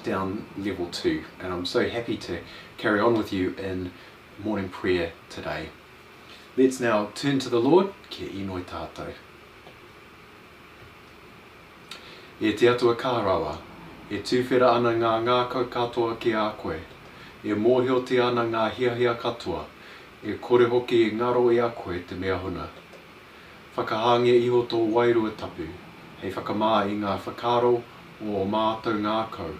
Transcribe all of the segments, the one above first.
lockdown level 2, and I'm so happy to carry on with you in morning prayer today. Let's now turn to the Lord. Kia inoi tātou. E te atua kārawa, e tūwhera ana ngā ngākau katoa ki a koe, e mōhiotia ana ngā hiahia katoa, e kore hoki e ngaro i a koe te mea huna. Whakahange iho tō wairua tapu, hei whakamā i ngā whakaro o mātou ngākau.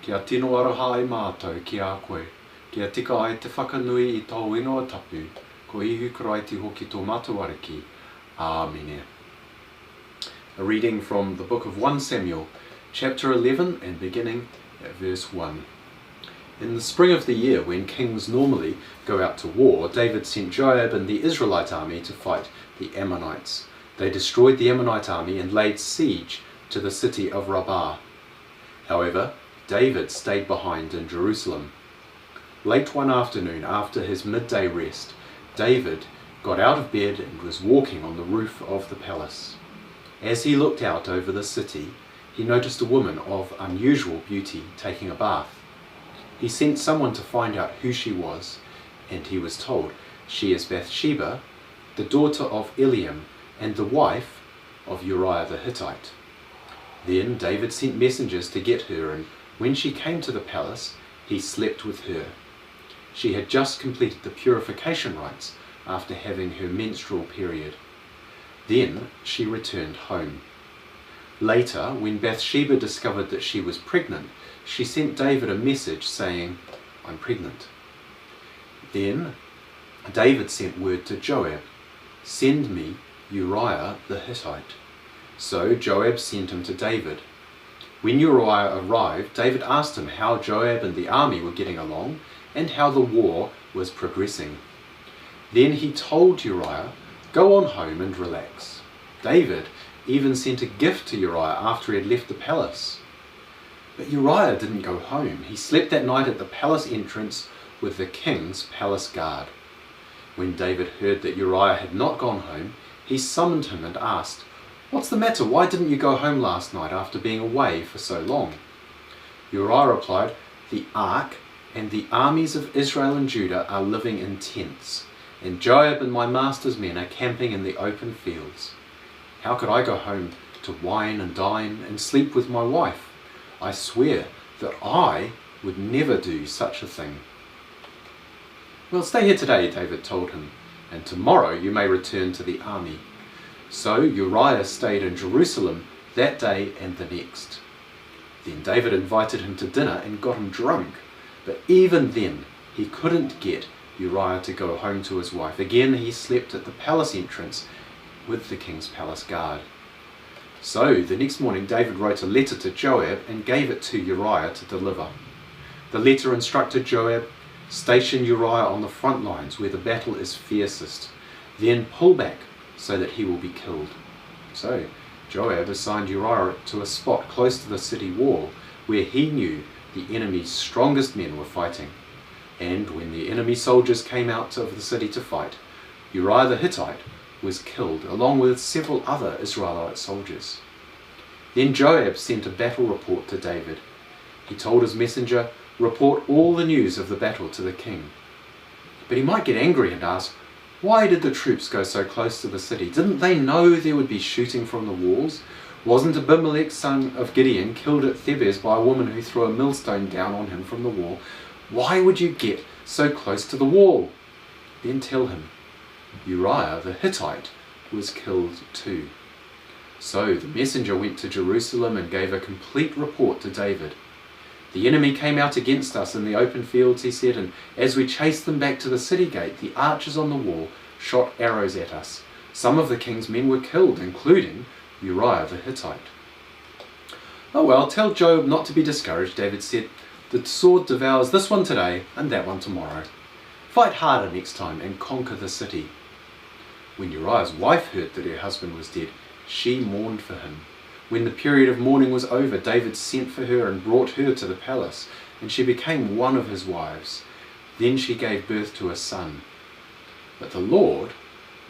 Kia tino aroha ai mātou ki a koe, kia tika ai te whakanui i tō ingoa tapu, ko ihu karaiti hoki tō mātou ariki. Āmene. A reading from the book of 1 Samuel, chapter 11 and beginning at verse 1. In the spring of the year, when kings normally go out to war, David sent Joab and the Israelite army to fight the Ammonites. They destroyed the Ammonite army and laid siege to the city of Rabbah. However, David stayed behind in Jerusalem. Late one afternoon, after his midday rest, David got out of bed and was walking on the roof of the palace. As he looked out over the city, he noticed a woman of unusual beauty taking a bath. He sent someone to find out who she was, and he was told, "She is Bathsheba, the daughter of Eliam, and the wife of Uriah the Hittite." Then David sent messengers to get her, and when she came to the palace, he slept with her. She had just completed the purification rites after having her menstrual period. Then she returned home. Later, when Bathsheba discovered that she was pregnant, she sent David a message saying, "I'm pregnant." Then David sent word to Joab, "Send me Uriah the Hittite." So Joab sent him to David. When Uriah arrived, David asked him how Joab and the army were getting along and how the war was progressing. Then he told Uriah, "Go on home and relax." David even sent a gift to Uriah after he had left the palace. But Uriah didn't go home. He slept that night at the palace entrance with the king's palace guard. When David heard that Uriah had not gone home, he summoned him and asked, "What's the matter? Why didn't you go home last night after being away for so long?" Uriah replied, "The ark and the armies of Israel and Judah are living in tents, and Joab and my master's men are camping in the open fields. How could I go home to wine and dine and sleep with my wife? I swear that I would never do such a thing." "Well, stay here today," David told him, "and tomorrow you may return to the army." So Uriah stayed in Jerusalem that day and the next. Then David invited him to dinner and got him drunk, but even then he couldn't get Uriah to go home to his wife. Again he slept at the palace entrance with the king's palace guard. So the next morning David wrote a letter to Joab and gave it to Uriah to deliver. The letter instructed Joab, "Station Uriah on the front lines where the battle is fiercest, then pull back so that he will be killed." So Joab assigned Uriah to a spot close to the city wall where he knew the enemy's strongest men were fighting. And when the enemy soldiers came out of the city to fight, Uriah the Hittite was killed along with several other Israelite soldiers. Then Joab sent a battle report to David. He told his messenger, "Report all the news of the battle to the king." But he might get angry and ask, "Why did the troops go so close to the city? Didn't they know there would be shooting from the walls? Wasn't Abimelech, son of Gideon, killed at Thebez by a woman who threw a millstone down on him from the wall? Why would you get so close to the wall?" Then tell him, "Uriah the Hittite was killed too." So the messenger went to Jerusalem and gave a complete report to David. "The enemy came out against us in the open fields," he said, "and as we chased them back to the city gate, the archers on the wall shot arrows at us. Some of the king's men were killed, including Uriah the Hittite." "Oh well, tell Joab not to be discouraged," David said. "The sword devours this one today and that one tomorrow. Fight harder next time and conquer the city." When Uriah's wife heard that her husband was dead, she mourned for him. When the period of mourning was over, David sent for her and brought her to the palace, and she became one of his wives. Then she gave birth to a son. But the Lord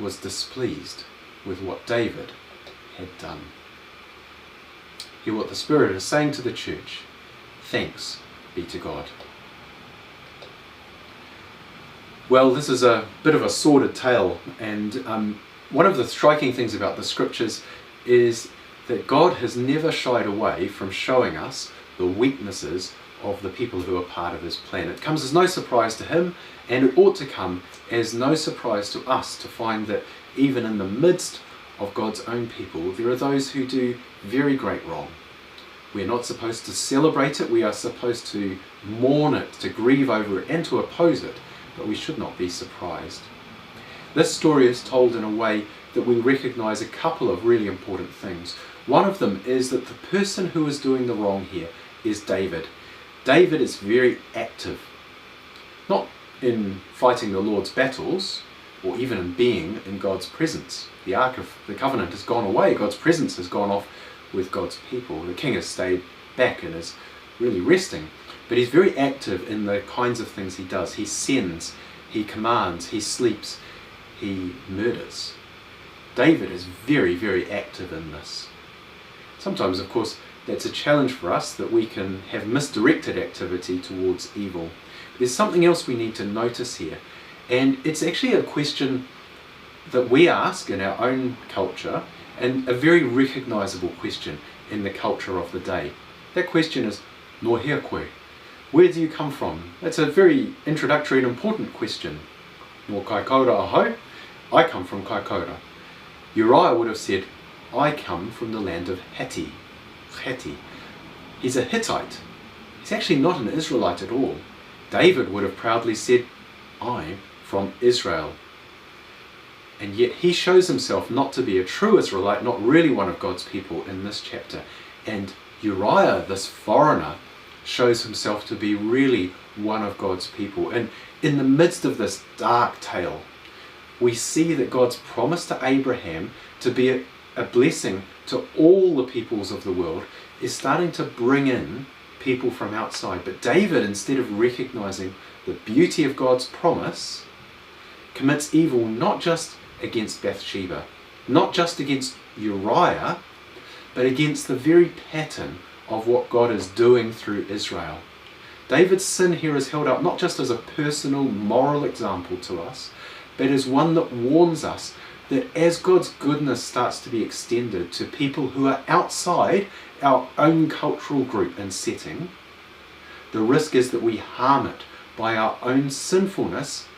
was displeased with what David had done. Hear what the Spirit is saying to the church. Thanks be to God. Well, this is a bit of a sordid tale, and one of the striking things about the scriptures is that God has never shied away from showing us the weaknesses of the people who are part of his plan. It comes as no surprise to him, and it ought to come as no surprise to us to find that even in the midst of God's own people, there are those who do very great wrong. We're not supposed to celebrate it, we are supposed to mourn it, to grieve over it, and to oppose it, but we should not be surprised. This story is told in a way that we recognize a couple of really important things. One of them is that the person who is doing the wrong here is David. David is very active, not in fighting the Lord's battles, or even in being in God's presence. The Ark of the Covenant has gone away, God's presence has gone off with God's people. The king has stayed back and is really resting. But he's very active in the kinds of things he does. He sends, he commands, he sleeps, he murders. David is very, very active in this. Sometimes, of course, that's a challenge for us, that we can have misdirected activity towards evil. There's something else we need to notice here, and it's actually a question that we ask in our own culture, and a very recognisable question in the culture of the day. That question is, no hea koe? Where do you come from? That's a very introductory and important question. No Kaikoura aho? I come from Kaikoura. Uriah would have said, I come from the land of Heti. He's a Hittite. He's actually not an Israelite at all. David would have proudly said, I'm from Israel. And yet he shows himself not to be a true Israelite, not really one of God's people in this chapter. And Uriah, this foreigner, shows himself to be really one of God's people. And in the midst of this dark tale, we see that God's promise to Abraham to be a blessing to all the peoples of the world is starting to bring in people from outside. But David, instead of recognizing the beauty of God's promise, commits evil not just against Bathsheba, not just against Uriah, but against the very pattern of what God is doing through Israel. David's sin here is held up not just as a personal moral example to us, but as one that warns us that as God's goodness starts to be extended to people who are outside our own cultural group and setting, the risk is that we harm it by our own sinfulness,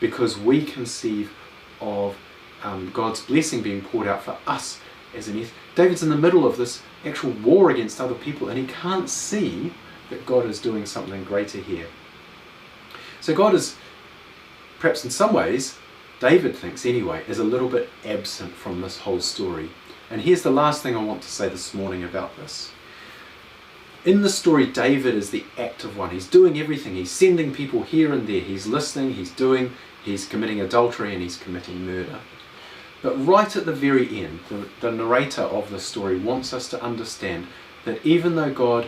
because we conceive of God's blessing being poured out for us as an ethnic. David's in the middle of this actual war against other people, and he can't see that God is doing something greater here. So God is, perhaps in some ways, David thinks anyway, is a little bit absent from this whole story. And here's the last thing I want to say this morning about this. In the story, David is the active one. He's doing everything. He's sending people here and there. He's listening, he's committing adultery, and he's committing murder. But right at the very end, the narrator of the story wants us to understand that even though God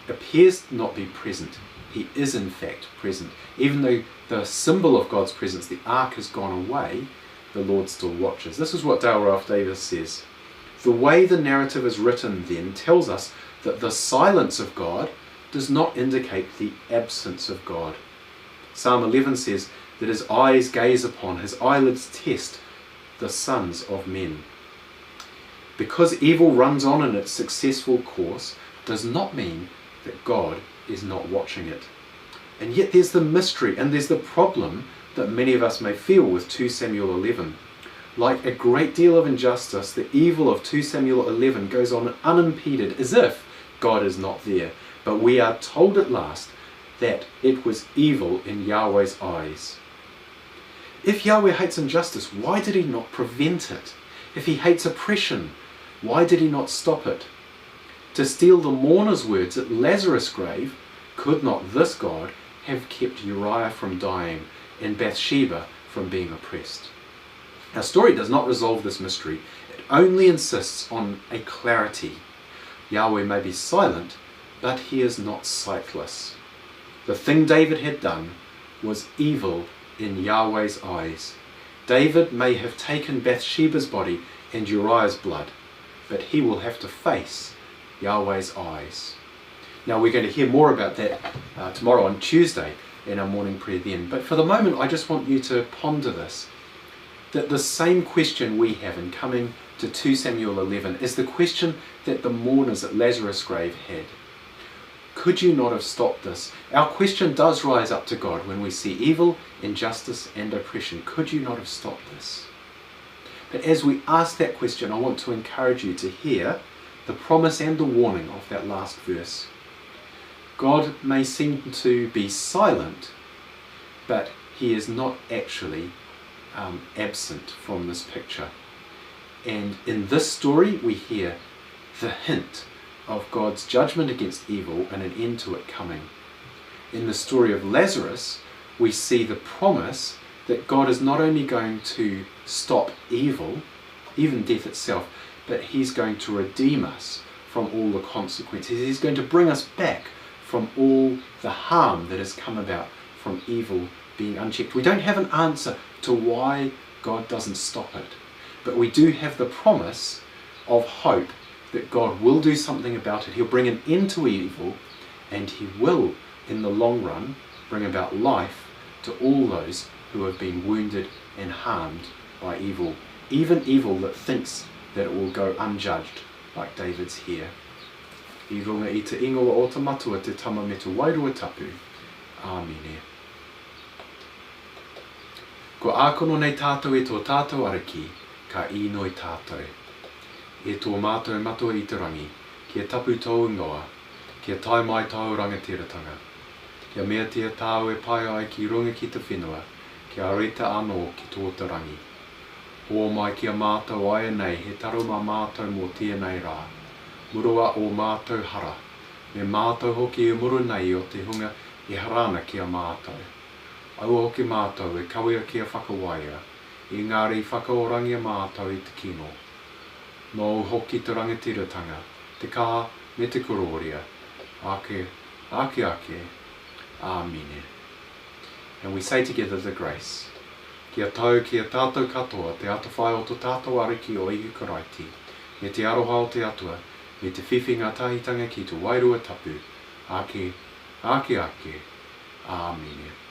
appears to not be present, he is in fact present. Even though the symbol of God's presence, the ark, has gone away, the Lord still watches. This is what Dale Ralph Davis says. The way the narrative is written then tells us that the silence of God does not indicate the absence of God. Psalm 11 says that his eyes gaze upon, his eyelids test the sons of men. Because evil runs on in its successful course does not mean that God is not watching it. And yet there's the mystery and there's the problem that many of us may feel with 2 Samuel 11. Like a great deal of injustice, the evil of 2 Samuel 11 goes on unimpeded as if God is not there. But we are told at last that it was evil in Yahweh's eyes. If Yahweh hates injustice, why did he not prevent it? If he hates oppression, why did he not stop it? To steal the mourner's words at Lazarus' grave, could not this God have kept Uriah from dying and Bathsheba from being oppressed? Our story does not resolve this mystery. It only insists on a clarity. Yahweh may be silent, but he is not sightless. The thing David had done was evil in Yahweh's eyes. David may have taken Bathsheba's body and Uriah's blood, but he will have to face Yahweh's eyes. Now we're going to hear more about that tomorrow on Tuesday in our morning prayer then. But for the moment, I just want you to ponder this, that the same question we have in coming to 2 Samuel 11 is the question that the mourners at Lazarus' grave had. Could you not have stopped this? Our question does rise up to God when we see evil, injustice and oppression. Could you not have stopped this? But as we ask that question, I want to encourage you to hear the promise and the warning of that last verse. God may seem to be silent, but he is not actually absent from this picture. And in this story we hear the hint of God's judgment against evil and an end to it coming. In the story of Lazarus, we see the promise that God is not only going to stop evil, even death itself, but he's going to redeem us from all the consequences. He's going to bring us back from all the harm that has come about from evil being unchecked. We don't have an answer to why God doesn't stop it, but we do have the promise of hope that God will do something about it. He'll bring an end to evil, and he will, in the long run, bring about life to all those who have been wounded and harmed by evil, even evil that thinks that it will go unjudged, like David's here. I runga i te ingoa o te matua te tama me te wairua tapu. Āmine. Ko ākono nei tātou e tō tātou ariki, ka inoi tātou. E tō mātou matua i te rangi, kia tapu tōu ingoa, kia tai mai tau rangatiratanga. Kia mea tia tāu e pai ai ki runga ki te whenua, kia reta anō ki tō te rangi. Hoa mai kia mātou aia nei, he taro mā mātou mō tia nei rā. Murua o mātou hara, me mātou hoki e muru nei o te hunga i harana kia mātou. Aua hoki mātou e kawea kia whakawaia, i ngāri whakaorangia mātou i te kino. Nō hoki te rangatiratanga, te kaha me te kororia, ake, Āmine. And we say together the grace. Kia tau kia tātou katoa, te atawhai o tō tātou ariki o ihu karaiti, me te aroha o te atua, me te whiwhinga tahitanga ki te wairua tapu, ake, Āmine.